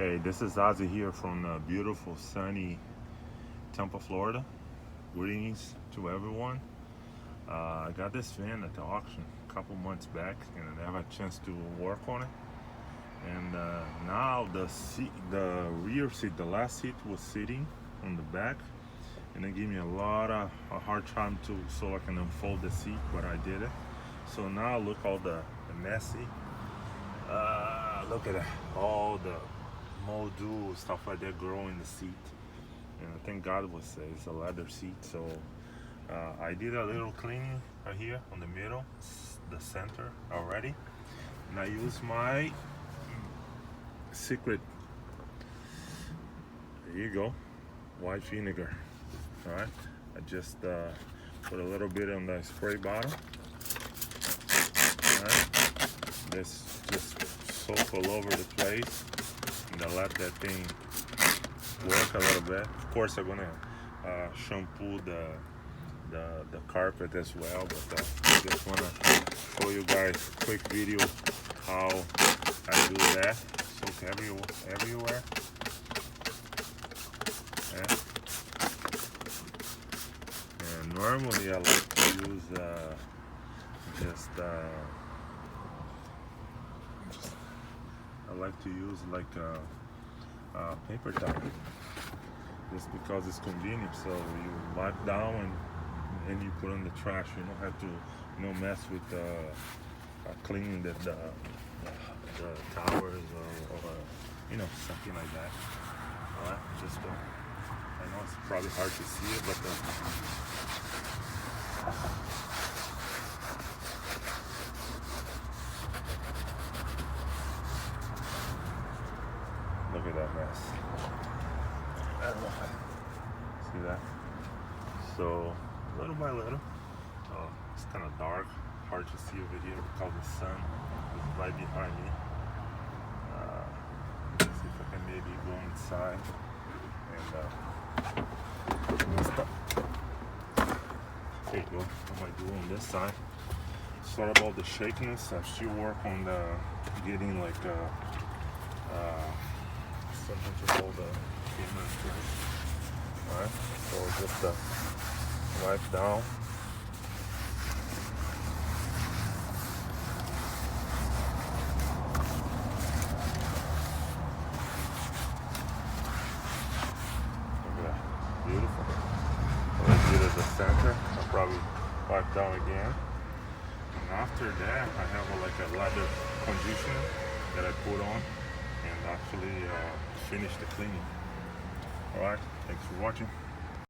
Hey, this is Ozzy here from beautiful, sunny Tampa, Florida. Greetings to everyone. I got this van at the auction a couple months back, and I never had a chance to work on it. And now the rear seat, the last seat was sitting on the back, and it gave me a hard time so I can unfold the seat, but I did it. So now look all the messy. Look at that, all the moldue stuff like that growing in the seat, and I thank God it's a leather seat. So I did a little cleaning right here on the middle, the center already, and I used my secret, there you go, white vinegar. All right, I just put a little bit on the spray bottle. All right, this just soak all over the place, and I let that thing work a little bit. Of course, I'm gonna shampoo the carpet as well, but I just wanna show you guys a quick video how I do that. Soak everywhere. Yeah. And normally I like to use like a paper towel, just because it's convenient. So you wipe down and you put on the trash. You don't have to mess with cleaning the towers or something like that. All right, just I know it's probably hard to see it, but look at that mess. I don't know. See that? So little by little, it's kind of dark, hard to see over here because the sun is right behind me. Let's see if I can maybe go inside and stop. There you go. What am I doing on this side? Sorry about the shakiness. I still work on getting like something to hold the camera straight. Alright, so just wipe down. Look at that, beautiful. What I did at the center, I'll probably wipe down again. And after that, I have like a leather conditioner that I put on and actually finish the cleaning. Alright, thanks for watching.